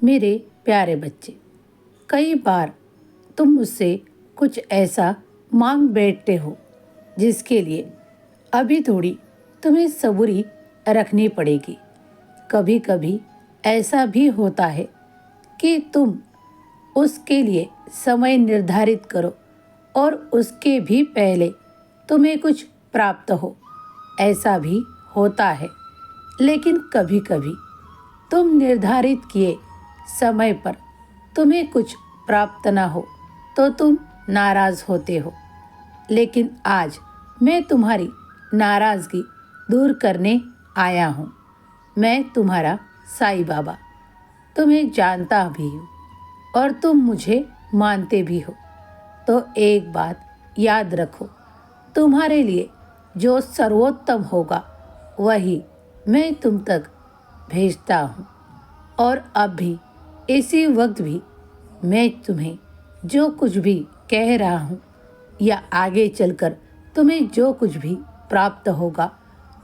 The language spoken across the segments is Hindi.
मेरे प्यारे बच्चे, कई बार तुम मुझसे कुछ ऐसा मांग बैठते हो जिसके लिए अभी थोड़ी तुम्हें सबूरी रखनी पड़ेगी। कभी कभी ऐसा भी होता है कि तुम उसके लिए समय निर्धारित करो और उसके भी पहले तुम्हें कुछ प्राप्त हो। ऐसा भी होता है, लेकिन कभी कभी तुम निर्धारित किए समय पर तुम्हें कुछ प्राप्त न हो तो तुम नाराज होते हो। लेकिन आज मैं तुम्हारी नाराजगी दूर करने आया हूँ। मैं तुम्हारा साईं बाबा तुम्हें जानता भी हूँ और तुम मुझे मानते भी हो। तो एक बात याद रखो, तुम्हारे लिए जो सर्वोत्तम होगा वही मैं तुम तक भेजता हूँ। और अब भी इसी वक्त भी मैं तुम्हें जो कुछ भी कह रहा हूँ या आगे चलकर तुम्हें जो कुछ भी प्राप्त होगा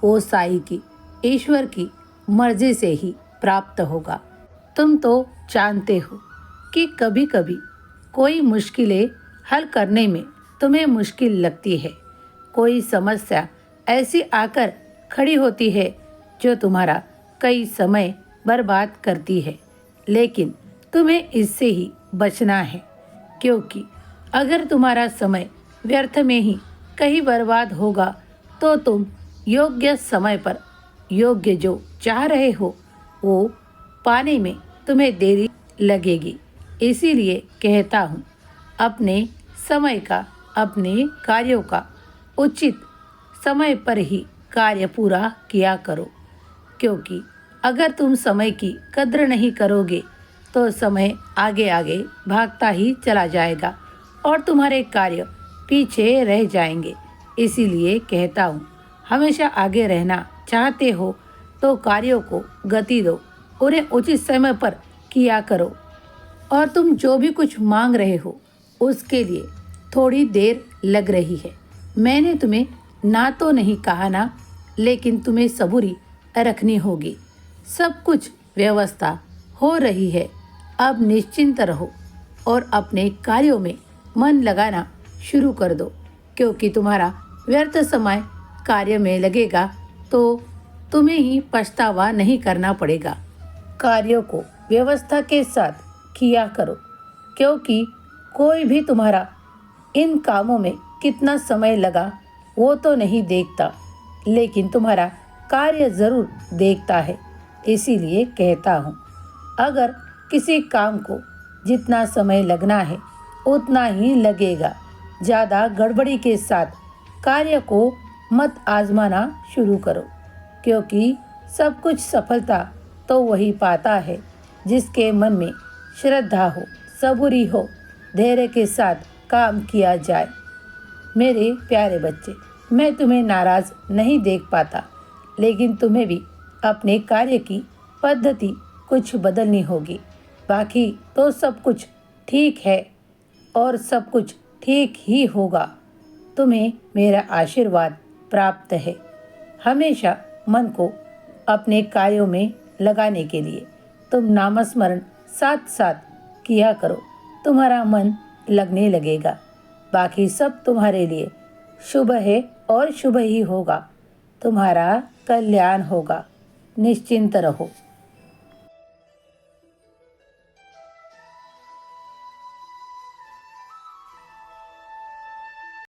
वो साईं की, ईश्वर की मर्जी से ही प्राप्त होगा। तुम तो जानते हो कि कभी कभी कोई मुश्किलें हल करने में तुम्हें मुश्किल लगती है। कोई समस्या ऐसी आकर खड़ी होती है जो तुम्हारा कई समय बर्बाद करती है, लेकिन तुम्हें इससे ही बचना है। क्योंकि अगर तुम्हारा समय व्यर्थ में ही कहीं बर्बाद होगा तो तुम योग्य समय पर योग्य जो चाह रहे हो वो पाने में तुम्हें देरी लगेगी। इसीलिए कहता हूँ, अपने समय का, अपने कार्यों का उचित समय पर ही कार्य पूरा किया करो। क्योंकि अगर तुम समय की कद्र नहीं करोगे तो समय आगे आगे भागता ही चला जाएगा और तुम्हारे कार्य पीछे रह जाएंगे। इसीलिए कहता हूँ, हमेशा आगे रहना चाहते हो तो कार्यों को गति दो, उन्हें उचित समय पर किया करो। और तुम जो भी कुछ मांग रहे हो उसके लिए थोड़ी देर लग रही है। मैंने तुम्हें ना तो नहीं कहा ना, लेकिन तुम्हें सबूरी रखनी होगी। सब कुछ व्यवस्था हो रही है। अब निश्चिंत रहो और अपने कार्यों में मन लगाना शुरू कर दो। क्योंकि तुम्हारा व्यर्थ समय कार्य में लगेगा तो तुम्हें ही पछतावा नहीं करना पड़ेगा। कार्यों को व्यवस्था के साथ किया करो, क्योंकि कोई भी तुम्हारा इन कामों में कितना समय लगा वो तो नहीं देखता, लेकिन तुम्हारा कार्य ज़रूर देखता है। इसीलिए कहता हूँ, अगर किसी काम को जितना समय लगना है उतना ही लगेगा। ज़्यादा गड़बड़ी के साथ कार्य को मत आजमाना शुरू करो। क्योंकि सब कुछ सफलता तो वही पाता है जिसके मन में श्रद्धा हो, सबूरी हो, धैर्य के साथ काम किया जाए। मेरे प्यारे बच्चे, मैं तुम्हें नाराज़ नहीं देख पाता, लेकिन तुम्हें भी अपने कार्य की पद्धति कुछ बदलनी होगी। बाकी तो सब कुछ ठीक है और सब कुछ ठीक ही होगा। तुम्हें मेरा आशीर्वाद प्राप्त है। हमेशा मन को अपने कार्यों में लगाने के लिए तुम नामस्मरण साथ साथ किया करो, तुम्हारा मन लगने लगेगा। बाकी सब तुम्हारे लिए शुभ है और शुभ ही होगा। तुम्हारा कल्याण होगा। निश्चिंत रहो।